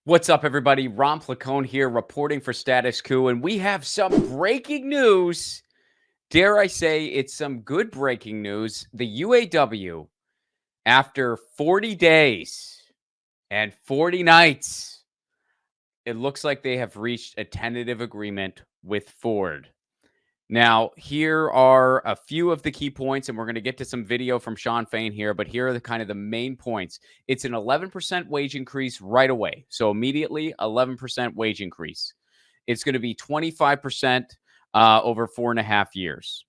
What's up, everybody? Ron Placone here, reporting for Status Coup, and we have some breaking news. Dare I say it's some good breaking news. The UAW, after 40 days and 40 nights, it looks like they have reached a tentative agreement with Ford. Now, here are a few of the key points, and we're going to get to some video from Shawn Fain here, but here are the kind of the main points. It's an 11% wage increase right away. So immediately, 11% wage increase. It's going to be 25% over 4.5 years.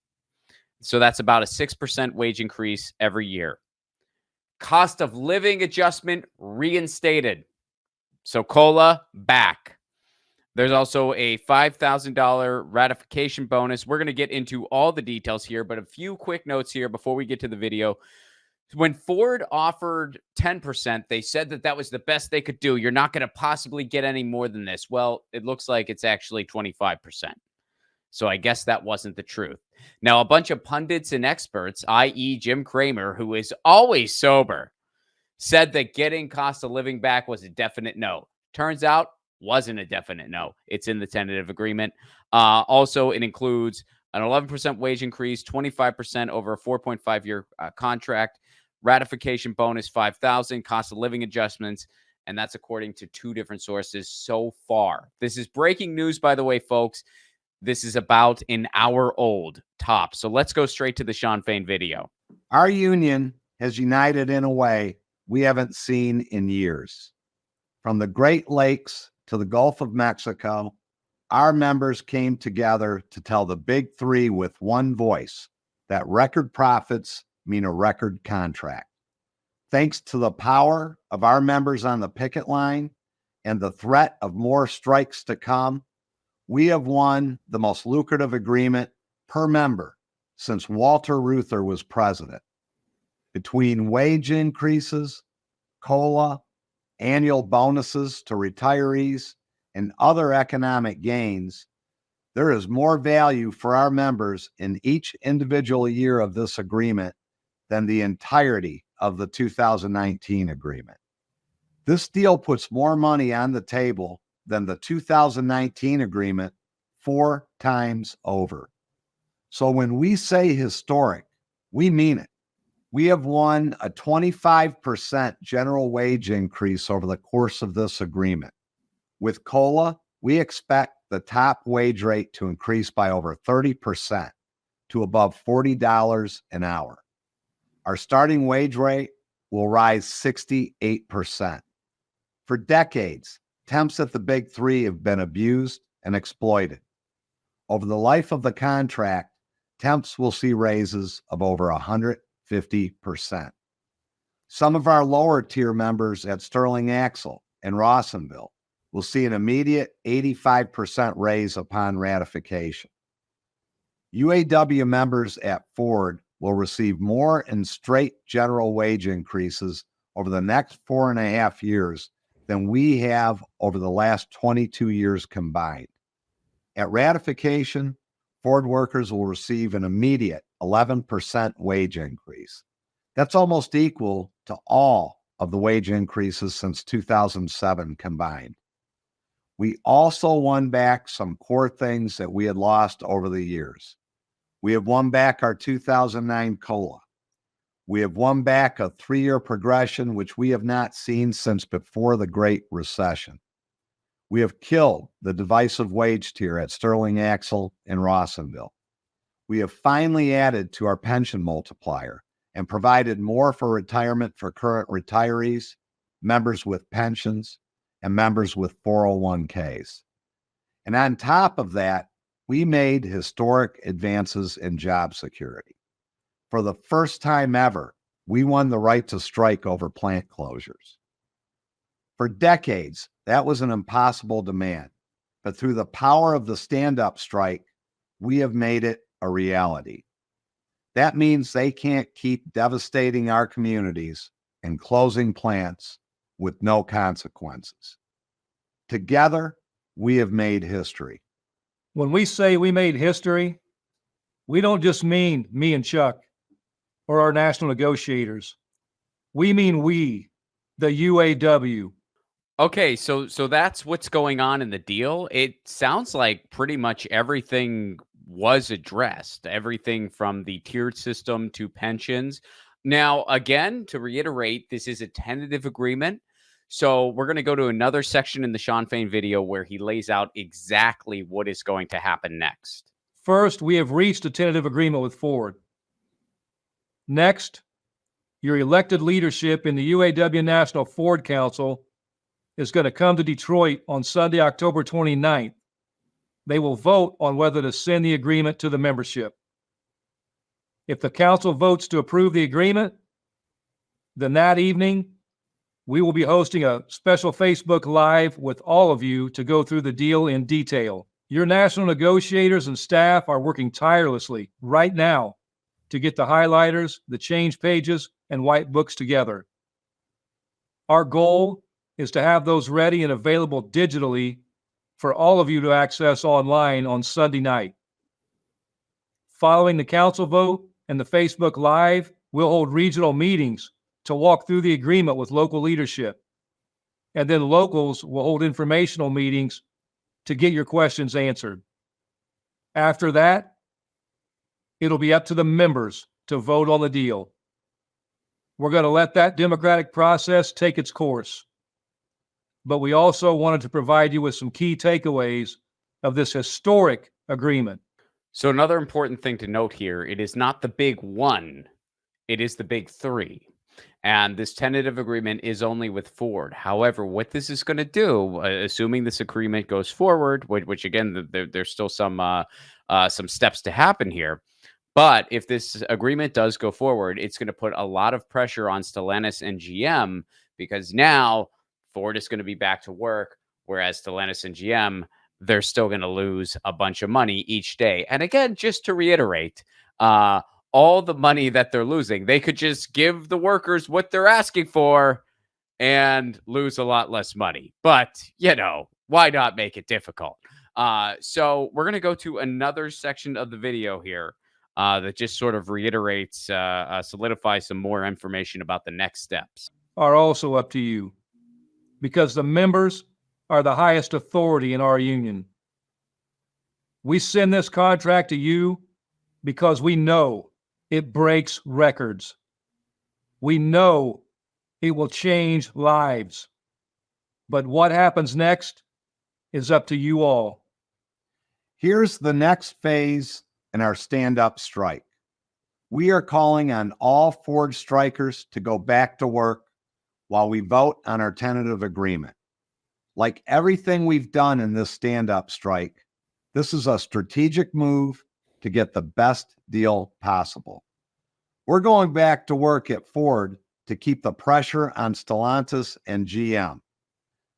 So that's about a 6% wage increase every year. Cost of living adjustment reinstated. So COLA back. There's also a $5,000 ratification bonus. We're going to get into all the details here, but a few quick notes here before we get to the video. When Ford offered 10%, they said that was the best they could do. You're not going to possibly get any more than this. Well, it looks like it's actually 25%. So I guess that wasn't the truth. Now, a bunch of pundits and experts, i.e. Jim Cramer, who is always sober, said that getting cost of living back was a definite no. Turns out, wasn't a definite no. It's in the tentative agreement. Also, it includes an 11% wage increase, 25% over a 4.5-year contract, ratification bonus, $5,000, cost of living adjustments, and that's according to two different sources so far. This is breaking news, by the way, folks. This is about an hour old, top. So let's go straight to the Shawn Fain video. Our union has united in a way we haven't seen in years. From the Great Lakes to the Gulf of Mexico, our members came together to tell the big three with one voice that record profits mean a record contract. Thanks to the power of our members on the picket line and the threat of more strikes to come, we have won the most lucrative agreement per member since Walter Reuther was president. Between wage increases, COLA, annual bonuses to retirees, and other economic gains, there is more value for our members in each individual year of this agreement than the entirety of the 2019 agreement. This deal puts more money on the table than the 2019 agreement 4 times over. So when we say historic, we mean it. We have won a 25% general wage increase over the course of this agreement. With COLA, we expect the top wage rate to increase by over 30% to above $40 an hour. Our starting wage rate will rise 68%. For decades, temps at the big three have been abused and exploited. Over the life of the contract, temps will see raises of over 150%. Some of our lower tier members at Sterling Axle and Rawsonville will see an immediate 85% raise upon ratification. UAW members at Ford will receive more in straight general wage increases over the next 4.5 years than we have over the last 22 years combined. At ratification, Ford workers will receive an immediate 11% wage increase. That's almost equal to all of the wage increases since 2007 combined. We also won back some core things that we had lost over the years. We have won back our 2009 COLA. We have won back a 3-year progression, which we have not seen since before the Great Recession. We have killed the divisive wage tier at Sterling Axle and Rawsonville. We have finally added to our pension multiplier and provided more for retirement for current retirees, members with pensions, and members with 401ks. And on top of that, we made historic advances in job security. For the first time ever, we won the right to strike over plant closures. For decades, that was an impossible demand, but through the power of the stand-up strike, we have made it a reality. That means they can't keep devastating our communities and closing plants with no consequences. Together, we have made history. When we say we made history, we don't just mean me and Chuck or our national negotiators. We mean we, the UAW. Okay, so that's what's going on in the deal. It sounds like pretty much everything was addressed, everything from the tiered system to pensions. Now, again, to reiterate, this is a tentative agreement. So we're going to go to another section in the Shawn Fain video where he lays out exactly what is going to happen next. First, we have reached a tentative agreement with Ford. Next, your elected leadership in the UAW National Ford Council is going to come to Detroit on Sunday, October 29th. They will vote on whether to send the agreement to the membership. If the council votes to approve the agreement, then that evening, we will be hosting a special Facebook Live with all of you to go through the deal in detail. Your national negotiators and staff are working tirelessly right now to get the highlighters, the change pages, and white books together. Our goal is to have those ready and available digitally for all of you to access online on Sunday night. Following the council vote and the Facebook Live, we'll hold regional meetings to walk through the agreement with local leadership. And then locals will hold informational meetings to get your questions answered. After that, it'll be up to the members to vote on the deal. We're going to let that democratic process take its course. But we also wanted to provide you with some key takeaways of this historic agreement. So another important thing to note here, it is not the big one, it is the big three. And this tentative agreement is only with Ford. However, what this is going to do, assuming this agreement goes forward, which again, there's still some steps to happen here. But if this agreement does go forward, it's going to put a lot of pressure on Stellantis and GM, because now Ford is going to be back to work, whereas Stellantis and GM, they're still going to lose a bunch of money each day. And again, just to reiterate, all the money that they're losing, they could just give the workers what they're asking for and lose a lot less money. But, why not make it difficult? So we're going to go to another section of the video here that just sort of reiterates, solidifies some more information about the next steps. Are also up to you, because the members are the highest authority in our union. We send this contract to you because we know it breaks records. We know it will change lives. But what happens next is up to you all. Here's the next phase in our stand-up strike. We are calling on all Ford strikers to go back to work while we vote on our tentative agreement. Like everything we've done in this stand-up strike, this is a strategic move to get the best deal possible. We're going back to work at Ford to keep the pressure on Stellantis and GM.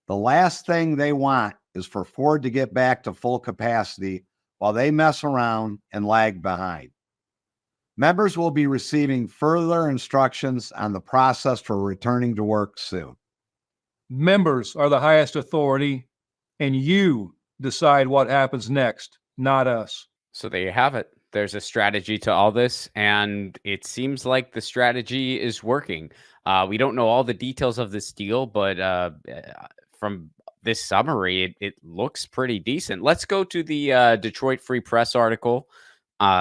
The last thing they want is for Ford to get back to full capacity while they mess around and lag behind. Members will be receiving further instructions on the process for returning to work soon. Members are the highest authority, and you decide what happens next, not us. So there you have it. There's a strategy to all this, and it seems like the strategy is working. We don't know all the details of this deal, but from this summary, it looks pretty decent. Let's go to the Detroit Free Press article.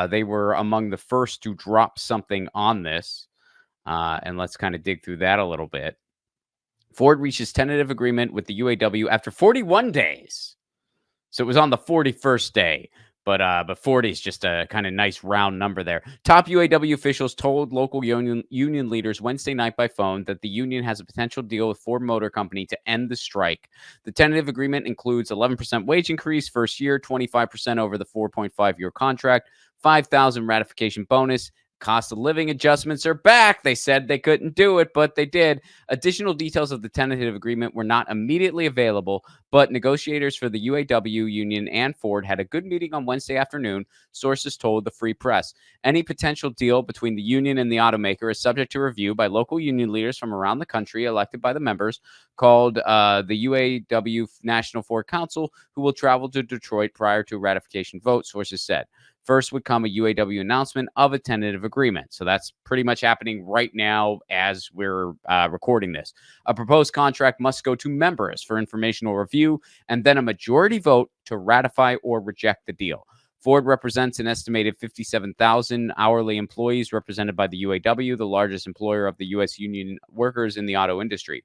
They were among the first to drop something on this, and let's kind of dig through that a little bit. Ford reaches tentative agreement with the UAW after 41 days. So it was on the 41st day. But 40 is just a kind of nice round number there. Top UAW officials told local union leaders Wednesday night by phone that the union has a potential deal with Ford Motor Company to end the strike. The tentative agreement includes 11% wage increase first year, 25% over the 4.5-year contract, $5,000 ratification bonus. Cost of living adjustments are back. They said they couldn't do it, but they did. Additional details of the tentative agreement were not immediately available, but negotiators for the UAW union and Ford had a good meeting on Wednesday afternoon, sources told the Free Press. Any potential deal between the union and the automaker is subject to review by local union leaders from around the country elected by the members, called the UAW National Ford Council, who will travel to Detroit prior to a ratification vote, sources said. First would come a UAW announcement of a tentative agreement. So that's pretty much happening right now as we're recording this. A proposed contract must go to members for informational review and then a majority vote to ratify or reject the deal. Ford represents an estimated 57,000 hourly employees represented by the UAW, the largest employer of the U.S. union workers in the auto industry.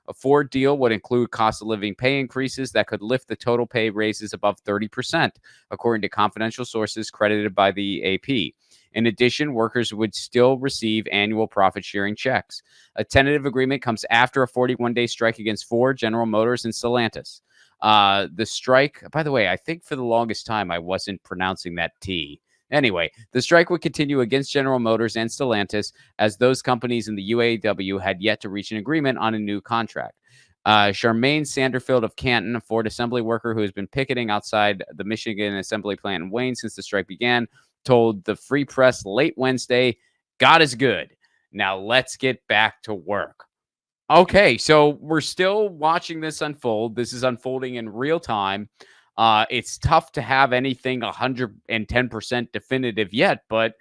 A Ford deal would include cost of living pay increases that could lift the total pay raises above 30%, according to confidential sources credited by the AP. In addition, workers would still receive annual profit-sharing checks. A tentative agreement comes after a 41-day strike against Ford, General Motors, and Stellantis. The strike, by the way, I think for the longest time I wasn't pronouncing that T. Anyway, the strike would continue against General Motors and Stellantis as those companies in the UAW had yet to reach an agreement on a new contract. Charmaine Sanderfield of Canton, a Ford assembly worker who has been picketing outside the Michigan assembly plant in Wayne since the strike began, told the Free Press late Wednesday, "God is good. Now let's get back to work." Okay, so we're still watching this unfold. This is unfolding in real time. It's tough to have anything 110% definitive yet, but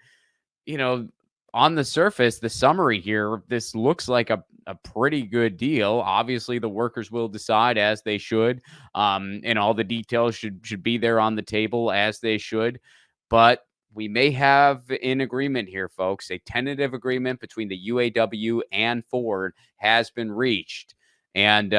you know, on the surface, the summary here, this looks like a pretty good deal. Obviously, the workers will decide as they should, and all the details should be there on the table as they should. But we may have an agreement here, folks. A tentative agreement between the UAW and Ford has been reached. And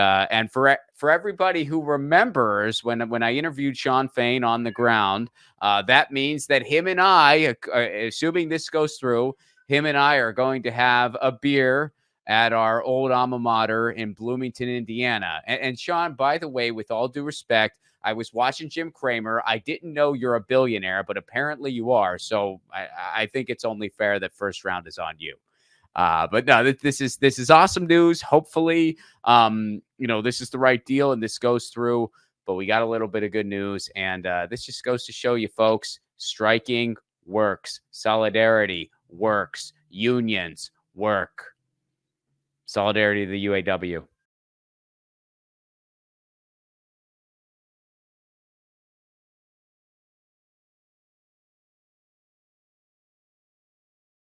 for everybody who remembers when I interviewed Shawn Fain on the ground, that means that him and I, assuming this goes through, him and I are going to have a beer at our old alma mater in Bloomington, Indiana. And Shawn, by the way, with all due respect, I was watching Jim Cramer. I didn't know you're a billionaire, but apparently you are. So I think it's only fair that first round is on you. But no, this is awesome news. Hopefully, this is the right deal and this goes through. But we got a little bit of good news, and this just goes to show you, folks, striking works, solidarity works, unions work. Solidarity to the UAW.